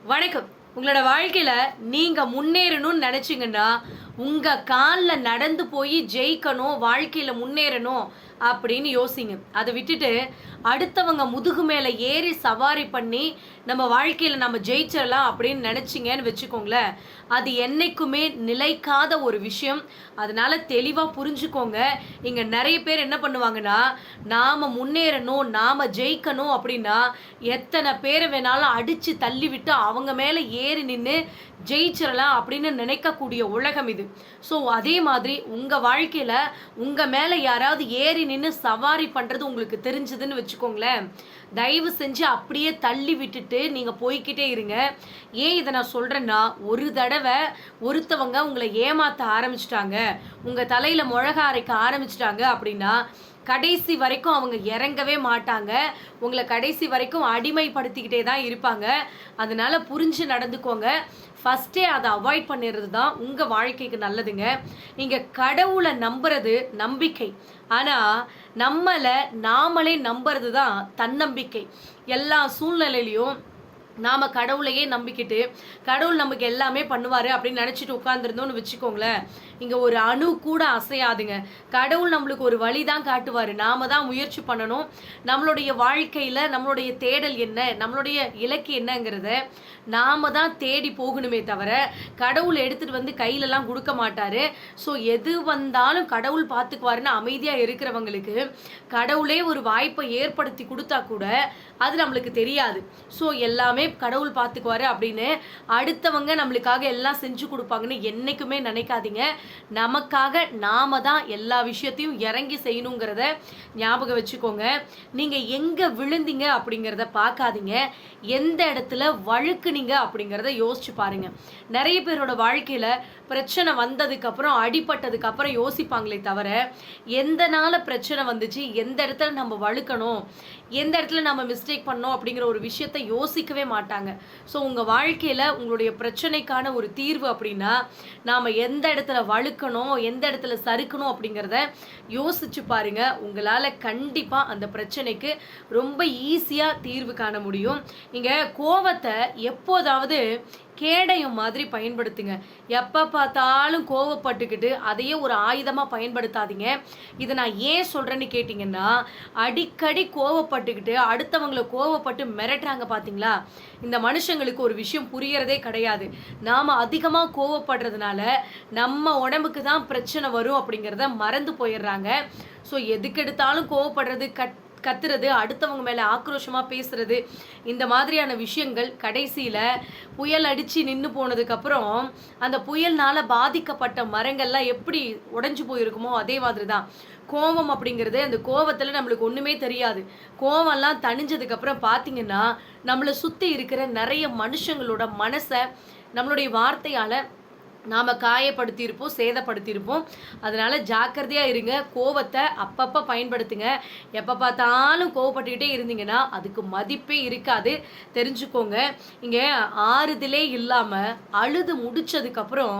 வணக்கம். உங்களோட வாழ்க்கையில நீங்க முன்னேறணும்னு நினைச்சீங்கன்னா, உங்க கால்ல நடந்து போய் ஜெயிக்கணும், வாழ்க்கையில முன்னேறணும் அப்படின்னு யோசிங்க. அத விட்டுட்டு, அடுத்தவங்க முதுகு மேல ஏறி சவாரி பண்ணி, நம்ம வாழ்க்கையில நம்ம ஜெயிச்சிடலாம் அப்படின்னு நினைச்சீங்கன்னு வச்சுக்கோங்களேன், அது என்னைக்குமே நிலைக்காத ஒரு விஷயம். அதனால தெளிவா புரிஞ்சுக்கோங்க. இங்க நெறைய பேர் என்ன பண்ணுவாங்கன்னா, நாம முன்னேறணும், நாம ஜெயிக்கணும் அப்படின்னா, எத்தன பேர வேணாலும் அடிச்சு தள்ளிவிட்டு அவங்க மேல ஏறி நின்னு ஜெயிச்சிரலாம் அப்படின்னு நினைக்கக்கூடிய உலகம் இது. ஸோ அதே மாதிரி உங்க வாழ்க்கையில உங்க மேல யாராவது ஏறி நின்னு சவாரி பண்றது உங்களுக்கு தெரிஞ்சதுன்னு வச்சுக்கோங்களேன், தயவு செஞ்சு அப்படியே தள்ளி விட்டுட்டு நீங்க போய்க்கிட்டே இருங்க. ஏன் இத நான் சொல்றேன்னா, ஒரு தடவ ஒருத்தவங்க உங்கள ஏமாத்த ஆரம்பிச்சுட்டாங்க, உங்க தலையில மொளகா அரைக்க ஆரம்பிச்சுட்டாங்க அப்படின்னா, கடைசி வரைக்கும் அவங்க இறங்கவே மாட்டாங்க. உங்கள கடைசி வரைக்கும் அடிமைப்படுத்திக்கிட்டே தான் இருப்பாங்க. அதனால புரிஞ்சு நடந்துக்கோங்க. ஃபர்ஸ்ட்டே அத அவாய்ட் பண்ணிறது தான் உங்க வாழ்க்கைக்கு நல்லதுங்க. நீங்க கடவுள நம்புறது நம்பிக்கை. ஆனா, நம்மள நாமளே நம்புறது தான் தன்னம்பிக்கை. எல்லா சூழ்நிலையிலயும் நாம கடவுளையே நம்பிக்கிட்டு, கடவுள் நமக்கு எல்லாமே பண்ணுவாரு அப்படின்னு நினைச்சிட்டு உட்கார்ந்திருந்தோம்னு வச்சுக்கோங்களேன், இங்க ஒரு அணு கூட அசையாதுங்க. கடவுள் நம்மளுக்கு ஒரு வழி தான் காட்டுவாரு. நாம தான் முயற்சி பண்ணணும். நம்மளுடைய வாழ்க்கையில நம்மளுடைய தேடல் என்ன, நம்மளுடைய இலக்கு என்னங்கிறத நாம தான் தேடி போகணுமே தவிர, கடவுள் எடுத்துட்டு வந்து கையிலலாம் குடுக்க மாட்டாரு. ஸோ எது வந்தாலும் கடவுள் பார்த்துக்குவாருன்னு அமைதியா இருக்கிறவங்களுக்கு, கடவுளே ஒரு வாய்ப்பை ஏற்படுத்தி குடுத்தா கூட, அது நம்மளுக்கு தெரியாது. ஸோ எல்லாமே கடவுள் பார்த்துக்குவாரு அப்படின்னு அடுத்தவங்க நம்மளுக்காக எல்லாம் செஞ்சு கொடுப்பாங்கன்னு என்னைக்குமே நினைக்காதீங்க. நமக்காக நாம தான் எல்லா விஷயத்தையும் இறங்கி செய்யணுங்கிறத ஞாபகம் வச்சுக்கோங்க. நீங்க எங்க விழுந்தீங்க அப்படிங்கிறத பார்க்காதீங்க, எந்த இடத்துல வழுக்குனீங்க அப்படிங்கிறத யோசிச்சு பாருங்க. நிறைய பேரோட வாழ்க்கையில பிரச்சனை வந்ததுக்கு அப்புறம், அடிபட்டதுக்கு அப்புறம் யோசிப்பாங்களே தவிர, எந்த நாள பிரச்சனை வந்துச்சு, எந்த இடத்துல நம்ம வழுக்கணும், எந்த இடத்துல நம்ம மிஸ்டேக் பண்ணோம் அப்படிங்கிற ஒரு விஷயத்த யோசிக்கவே மாட்டாங்க. ஸோ உங்க வாழ்க்கையில உங்களுடைய பிரச்சனைக்கான ஒரு தீர்வு அப்படின்னா, நாம எந்த இடத்துல வழுக்கணும், எந்த இடத்துல சறுக்கணும் அப்படிங்கிறத யோசிச்சு பாருங்க. உங்களால கண்டிப்பா அந்த பிரச்சனைக்கு ரொம்ப ஈஸியா தீர்வு காண முடியும். நீங்க கோவத்தை எப்போதாவது கேடயம் மாதிரி பயன்படுத்துங்க. எப்ப பார்த்தாலும் கோவப்பட்டுக்கிட்டு அதையே ஒரு ஆயுதமா பயன்படுத்தாதீங்க. இத நான் ஏன் சொல்றேன்னு கேட்டீங்கன்னா, அடிக்கடி கோவப்பட்டுக்கிட்டு அடுத்தவங்கள கோவப்பட்டு மிரட்டுறாங்க பார்த்தீங்களா? இந்த மனுஷங்களுக்கு ஒரு விஷயம் புரியறதே கிடையாது. நாம அதிகமா கோவப்படுறதுனால நம்ம உடம்புக்கு தான் பிரச்சனை வரும் அப்படிங்கிறத மறந்து போயிடுறாங்க. ஸோ எதுக்கெடுத்தாலும் கோவப்படுறது, கத்துறது, அடுத்தவங்க மேல ஆக்ரோஷமா பேசுறது, இந்த மாதிரியான விஷயங்கள் கடைசியில புயல் அடிச்சு நின்னு போனதுக்கப்புறம், அந்த புயல்னால பாதிக்கப்பட்ட மரங்கள்லாம் எப்படி உடைஞ்சு போயிருக்குமோ, அதே மாதிரி தான். கோவம் அப்படிங்கிறது, அந்த கோவத்துல நம்மளுக்கு ஒண்ணுமே தெரியாது. கோவம்லாம் தணிஞ்சதுக்கப்புறம் பார்த்தீங்கன்னா, நம்மள சுத்தி இருக்கிற நெறைய மனுஷங்களோட மனச நம்மளுடைய வார்த்தையால நாம காயப்படுத்தியிருப்போம், சேதப்படுத்தியிருப்போம். அதனால ஜாக்கிரதையா இருங்க. கோவத்த அப்பப்ப பயன்படுத்துங்க. எப்ப பார்த்தாலும் கோவப்பட்டுக்கிட்டே இருந்தீங்கன்னா, அதுக்கு மதிப்பே இருக்காது. தெரிஞ்சுக்கோங்க. இங்க ஆறுதலே இல்லாம அழுது முடிச்சதுக்கப்புறம்,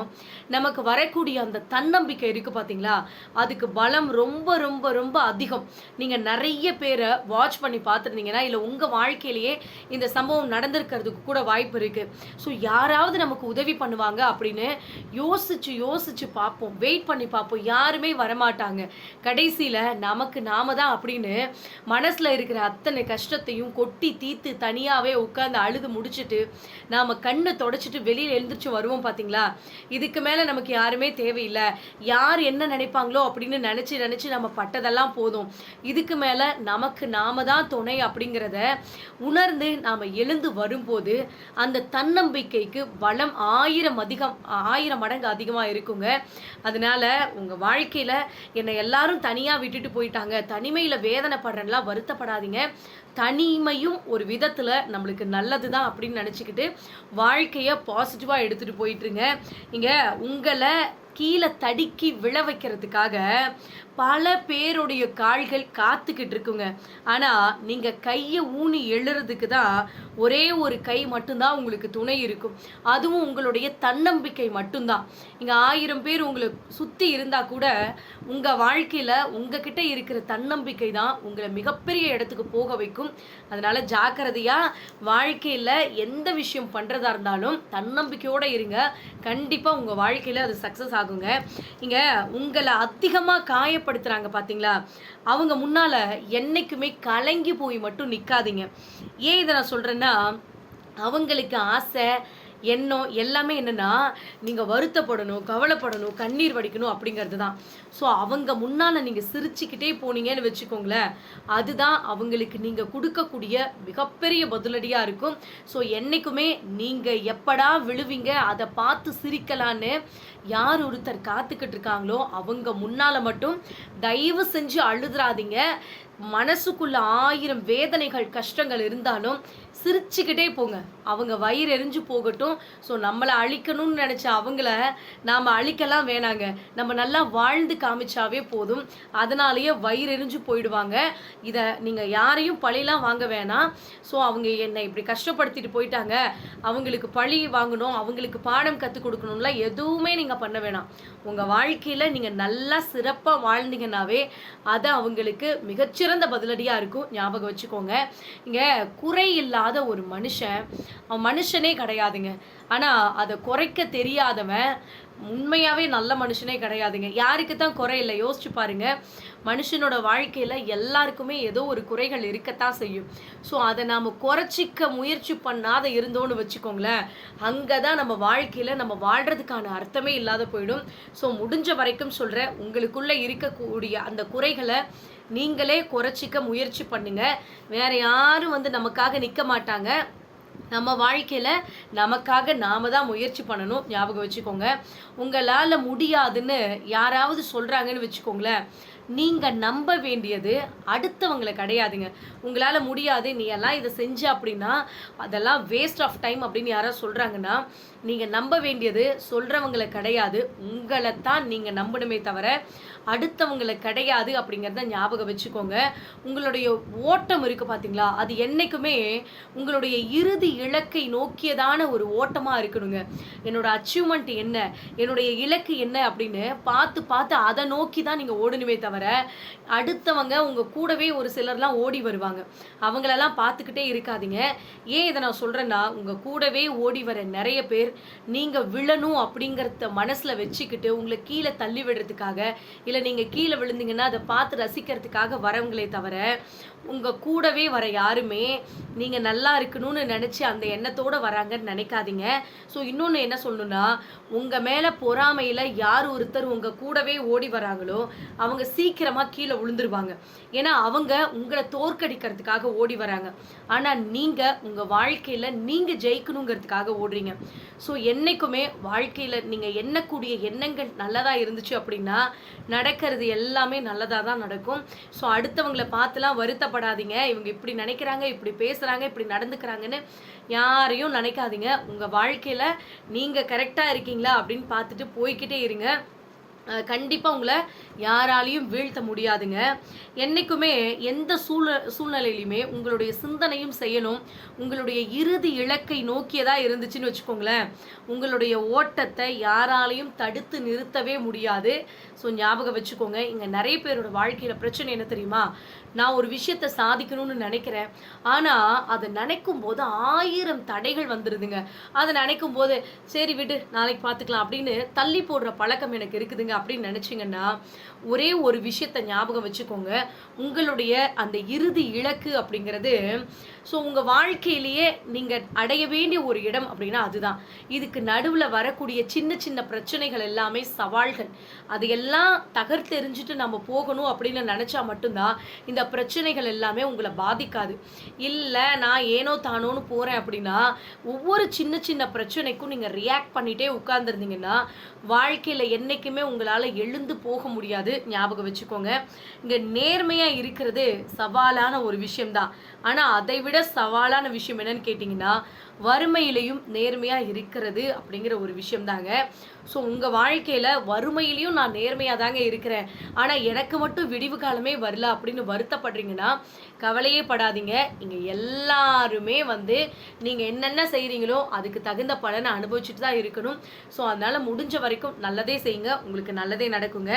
நமக்கு வரக்கூடிய அந்த தன்னம்பிக்கை இருக்கு பார்த்தீங்களா? அதுக்கு பலம் ரொம்ப ரொம்ப ரொம்ப அதிகம். நீங்க நெறைய பேர வாட்ச் பண்ணி பார்த்துருந்தீங்கன்னா, இல்ல உங்க வாழ்க்கையிலேயே இந்த சம்பவம் நடந்திருக்கிறதுக்கு கூட வாய்ப்பு இருக்கு. ஸோ யாராவது நமக்கு உதவி பண்ணுவாங்க அப்படின்னு யோசிச்சு யோசிச்சு பார்ப்போம், வெயிட் பண்ணி பார்ப்போம். யாருமே வரமாட்டாங்க. கடைசியில நமக்கு நாம தான் அப்படின்னு மனசுல இருக்கிற அத்தனை கஷ்டத்தையும் கொட்டி தீர்த்து தனியாவே உட்கார்ந்து அழுது முடிச்சுட்டு, நாம கண்ணை தொடச்சிட்டு வெளியில எழுந்திரிச்சு வருவோம் பார்த்தீங்களா? இதுக்கு மேல நமக்கு யாருமே தேவையில்ல. யார் என்ன நினைப்பாங்களோ அப்படின்னு நினைச்சு நினைச்சு நம்ம பட்டதெல்லாம் போதும். இதுக்கு மேல நமக்கு நாம தான் துணை அப்படிங்கிறத உணர்ந்து நாம எழுந்து வரும்போது, அந்த தன்னம்பிக்கைக்கு பலம் 1000 மடங்கு அதிகமா இருக்குங்க. அதனால உங்க வாழ்க்கையில என்னை எல்லாரும் தனியா விட்டுட்டு போயிட்டாங்க, தனிமையில வேதனைப்படுறேன்லாம் வருத்தப்படாதீங்க. தனிமையும் ஒரு விதத்துல நம்மளுக்கு நல்லதுதான் அப்படின்னு நினைச்சுக்கிட்டு வாழ்க்கைய பாசிட்டிவா எடுத்துட்டு போயிட்டுருங்க. நீங்க உங்கள கீழ தடுக்கி விழ வைக்கிறதுக்காக பல பேருடைய கால்கள் காத்துக்கிட்டு இருக்குங்க. ஆனா, நீங்க கைய ஊனி எழுறதுக்கு தான் ஒரே ஒரு கை மட்டும்தான் உங்களுக்கு துணை இருக்கும். அதுவும் உங்களுடைய தன்னம்பிக்கை மட்டும்தான். இங்க 1000 பேர் உங்கள சுத்தி இருந்தா கூட, உங்க வாழ்க்கையில உங்ககிட்ட இருக்கிற தன்னம்பிக்கை தான் உங்கள மிகப்பெரிய இடத்துக்கு போக வைக்கும். அதனால ஜாக்கிரதையா வாழ்க்கையில எந்த விஷயம் பண்றதா இருந்தாலும் தன்னம்பிக்கையோட இருங்க. கண்டிப்பா உங்க வாழ்க்கையில அது சக்சஸ் ஆகுங்க. இங்க உங்கள அதிகமா காயப்படுத்துறாங்க பார்த்தீங்களா? அவங்க முன்னால என்னைக்குமே கலங்கி போய் மட்டும் நிக்காதீங்க. ஏன் இத நான் சொல்றேன்னா, அவங்களுக்கு ஆசை, எண்ணம் எல்லாமே என்னன்னா, நீங்க வருத்தப்படணும், கவலைப்படணும், கண்ணீர் வடிக்கணும் அப்படிங்கிறது தான். ஸோ அவங்க முன்னால நீங்க சிரிச்சுக்கிட்டே போனீங்கன்னு வச்சுக்கோங்களேன், அதுதான் அவங்களுக்கு நீங்க குடுக்கக்கூடிய மிகப்பெரிய பதிலடியா இருக்கும். ஸோ என்னைக்குமே நீங்க எப்படா விழுவீங்க, அத பார்த்து சிரிக்கலான்னு யார் ஒருத்தர் காத்துக்கிட்டு இருக்காங்களோ, அவங்க முன்னால மட்டும் தயவு செஞ்சு அழுதுறாதீங்க. மனசுக்குள்ள 1000 வேதனைகள், கஷ்டங்கள் இருந்தாலும் சிரிச்சுக்கிட்டே போங்க. அவங்க வயிறு எரிஞ்சு போகட்டும். ஸோ நம்மள அழிக்கணும்னு நெனச்ச அவங்கள நாம அழிக்கலாம் வேணாங்க. நம்ம நல்லா வாழ்ந்து காமிச்சாவே போதும். அதனாலேயே வயிறு எரிஞ்சு போயிடுவாங்க. இத நீங்க யாரையும் பழிலாம் வாங்க வேணாம். ஸோ அவங்க என்னை இப்படி கஷ்டப்படுத்திட்டு போயிட்டாங்க, அவங்களுக்கு பழி வாங்கணும், அவங்களுக்கு பாடம் கத்துக் குடுக்கணும்லாம் எதுவுமே நீங்க பண்ண வேணாம். உங்க வாழ்க்கையில நீங்க நல்லா சிறப்பா வாழ்ந்தீங்கன்னாவே, அது அவங்களுக்கு மிகச்சிறந்த பதிலடியா இருக்கும். ஞாபகம் வச்சுக்கோங்க. இங்க குறை இல்லாத ஒரு மனுஷன், அவன் மனுஷனே கிடையாதுங்க. ஆனா அத குறைக்க தெரியாதவன் உண்மையாவே நல்ல மனுஷனே கிடையாதுங்க. யாருக்கு தான் குறை இல்ல? யோசிச்சு பாருங்க. மனுஷனோட வாழ்க்கையில எல்லாருக்குமே ஏதோ ஒரு குறைகள் இருக்கத்தான் செய்யும். ஸோ அத நாம குறைச்சிக்க முயற்சி பண்ணாத இருந்தோம்னு வச்சுக்கோங்களேன், அங்க தான் நம்ம வாழ்க்கையில நம்ம வாழ்றதுக்கான அர்த்தமே இல்லாத போயிடும். ஸோ முடிஞ்ச வரைக்கும் சொல்றேன், உங்களுக்குள்ள இருக்கக்கூடிய அந்த குறைகள நீங்களே குறைச்சிக்க முயற்சி பண்ணுங்க. வேற யாரும் வந்து நமக்காக நிக்க மாட்டாங்க. நம்ம வாழ்க்கையில நமக்காக நாம தான் முயற்சி பண்ணணும். ஞாபகம் வச்சுக்கோங்க. உங்களால முடியாதுன்னு யாராவது சொல்றாங்கன்னு வச்சுக்கோங்களேன், நீங்க நம்ப வேண்டியது அடுத்தவங்கள கிடையாதுங்க. உங்களால முடியாது, நீ எல்லாம் இத செஞ்ச அப்படின்னா அதெல்லாம் வேஸ்ட் ஆஃப் டைம் அப்படின்னு யாராவது சொல்றாங்கன்னா, நீங்க நம்ப வேண்டியது சொல்றவங்கள கிடையாது, உங்கள தான் நீங்க நம்பணுமே தவிர அடுத்தவங்கள கிடையாது அப்படிங்கிறத ஞாபகம் வச்சுக்கோங்க. உங்களுடைய ஓட்டம் இருக்கு பார்த்தீங்களா, அது என்னைக்குமே உங்களுடைய இறுதி இலக்கை நோக்கியதான ஒரு ஓட்டமா இருக்கணுங்க. என்னோட அச்சீவ்மெண்ட் என்ன, என்னுடைய இலக்கு என்ன அப்படின்னு பார்த்து பார்த்து அதை நோக்கி தான் நீங்க ஓடணுமே தவிர, அடுத்தவங்க உங்க கூடவே ஒரு சிலர்லாம் ஓடி வருவாங்க, அவங்களெல்லாம் பார்த்துக்கிட்டே இருக்காதீங்க. ஏன் இதை நான் சொல்றேன்னா, உங்க கூடவே ஓடி வர நிறைய பேர் நீங்க விழணும் அப்படிங்கிறத மனசுல வச்சுக்கிட்டு உங்களை கீழே தள்ளி விடுறதுக்காக, இல்ல நீங்க கீழே விழுந்தீங்கன்னா அதை பார்த்து ரசிக்கிறதுக்காக வரவங்களே தவிர, உங்க கூடவே வர யாருமே நீங்க நல்லா இருக்கணும்னு நினைச்சு அந்த எண்ணத்தோட வராங்கன்னு நினைக்காதீங்க. ஸோ இன்னொன்னு என்ன சொல்லணும்னா, உங்க மேல பொறாமையில யார் ஒருத்தர் உங்க கூடவே ஓடி வராங்களோ அவங்க சீக்கிரமா கீழே விழுந்துருவாங்க. ஏன்னா அவங்க உங்களை தோற்கடிக்கிறதுக்காக ஓடி வராங்க. ஆனா நீங்க உங்க வாழ்க்கையில நீங்க ஜெயிக்கணுங்கிறதுக்காக ஓடுறீங்க. ஸோ என்னைக்குமே வாழ்க்கையில நீங்க எண்ணக்கூடிய எண்ணங்கள் நல்லதா இருந்துச்சு அப்படின்னா நடக்கிறது எல்லாமே நல்லதா தான் நடக்கும். ஸோ அடுத்தவங்களை பார்த்துலாம் வருத்தப்படாதீங்க. இவங்க இப்படி நினைக்கிறாங்க, இப்படி பேசுறாங்க, இப்படி நடந்துக்கிறாங்கன்னு யாரையும் நினைக்காதீங்க. உங்க வாழ்க்கையில நீங்க கரெக்டா இருக்கீங்களா அப்படின்னு பார்த்துட்டு போய்க்கிட்டே இருங்க. கண்டிப்பா உங்களை யாராலையும் வீழ்த்த முடியாதுங்க. என்னைக்குமே எந்த சூழ்நிலையிலுமே உங்களுடைய சிந்தனையும் செய்யணும். உங்களுடைய இறுதி இலக்கை நோக்கியதா இருந்துச்சுன்னு வச்சுக்கோங்களேன், உங்களுடைய ஓட்டத்தை யாராலையும் தடுத்து நிறுத்தவே முடியாது. ஸோ ஞாபகம் வச்சுக்கோங்க. இங்க நிறைய பேரோட வாழ்க்கையில பிரச்சனை என்ன தெரியுமா, நான் ஒரு விஷயத்த சாதிக்கணும்னு நினைக்கிறேன், ஆனா அதை நினைக்கும் போது 1000 தடைகள் வந்துருதுங்க. அதை நினைக்கும் போது சரி விடு நாளைக்கு பார்த்துக்கலாம் அப்படின்னு தள்ளி போடுற பழக்கம் எனக்கு இருக்குதுங்க அப்படின்னு நினைச்சீங்கன்னா, ஒரே ஒரு விஷயத்த ஞாபகம் வச்சுக்கோங்க. உங்களுடைய அந்த இறுதி இலக்கு அப்படிங்கிறது, ஸோ உங்க வாழ்க்கையிலேயே நீங்க அடைய வேண்டிய ஒரு இடம் அப்படின்னா அதுதான். இதுக்கு நடுவுல வரக்கூடிய சின்ன சின்ன பிரச்சனைகள் எல்லாமே சவால்கள். அதையெல்லாம் தகர்த்தெறிஞ்சிட்டு நம்ம போகணும் அப்படின்னு நினைச்சா மட்டும்தான் இந்த பிரச்சனைகள் எல்லாமே உங்களை பாதிக்காது. இல்ல நான் ஏனோ தானோன்னு போறேன் அப்படின்னா, ஒவ்வொரு சின்ன சின்ன பிரச்சனைக்கும் நீங்க ரியாக்ட் பண்ணிட்டே உட்கார்ந்துருந்தீங்கன்னா வாழ்க்கையில என்னைக்குமே உங்களால எழுந்து போக முடியாது. ஞாபகம் வச்சுக்கோங்க. இங்க நேர்மையா இருக்கிறது சவாலான ஒரு விஷயம்தான். ஆனால் அதை விட சவாலான விஷயம் என்னன்னு கேட்டிங்கன்னா வறுமையிலையும் நேர்மையாக இருக்கிறது அப்படிங்கிற ஒரு விஷயம் தாங்க. ஸோ உங்கள் வாழ்க்கையில் வறுமையிலையும் நான் நேர்மையாக தாங்க இருக்கிறேன், ஆனால் எனக்கு மட்டும் விடிவு காலமே வரல அப்படின்னு வருத்தப்படுறீங்கன்னா கவலையே படாதீங்க. இங்கே எல்லாருமே வந்து நீங்கள் என்னென்ன செய்கிறீங்களோ அதுக்கு தகுந்த பலனை அனுபவிச்சுட்டு தான் இருக்கணும். ஸோ அதனால் முடிஞ்ச வரைக்கும் நல்லதே செய்யுங்க, உங்களுக்கு நல்லதே நடக்குங்க.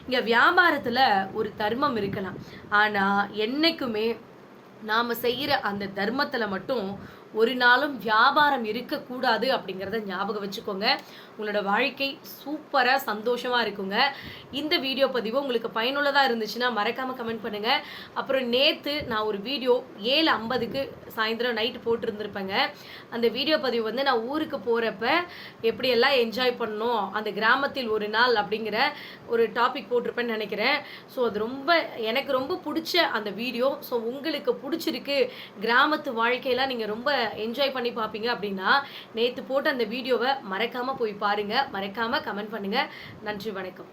இங்கே வியாபாரத்தில் ஒரு தர்மம் இருக்கலாம், ஆனால் என்றைக்குமே நாம் செய்கிற அந்த தர்மத்தில் மட்டும் ஒரு நாளும் வியாபாரம் இருக்கக்கூடாது அப்படிங்கிறத ஞாபகம் வச்சுக்கோங்க. உங்களோட வாழ்க்கை சூப்பராக சந்தோஷமாக இருக்குங்க. இந்த வீடியோ பதிவு உங்களுக்கு பயனுள்ளதாக இருந்துச்சுன்னா மறக்காமல் கமெண்ட் பண்ணுங்கள். அப்புறம் நேற்று நான் ஒரு வீடியோ 7:50க்கு சாயந்தரம் நைட்டு போட்டிருந்துருப்பேங்க. அந்த வீடியோ பதிவு வந்து நான் ஊருக்கு போகிறப்ப எப்படியெல்லாம் என்ஜாய் பண்ணணும், அந்த கிராமத்தில் ஒரு நாள் அப்படிங்கிற ஒரு டாபிக் போட்டிருப்பேன்னு நினைக்கிறேன். ஸோ அது எனக்கு ரொம்ப பிடிச்ச அந்த வீடியோ. ஸோ உங்களுக்கு பிடிச்சிருக்கு, கிராமத்து வாழ்க்கையெல்லாம் நீங்கள் ரொம்ப என்ஜாய் பண்ணி பார்ப்பீங்க அப்படின்னா நேற்று போட்ட அந்த வீடியோவை மறக்காமல் போய் பாருங்கள். மறக்காமல் கமெண்ட் பண்ணுங்கள். நன்றி, வணக்கம்.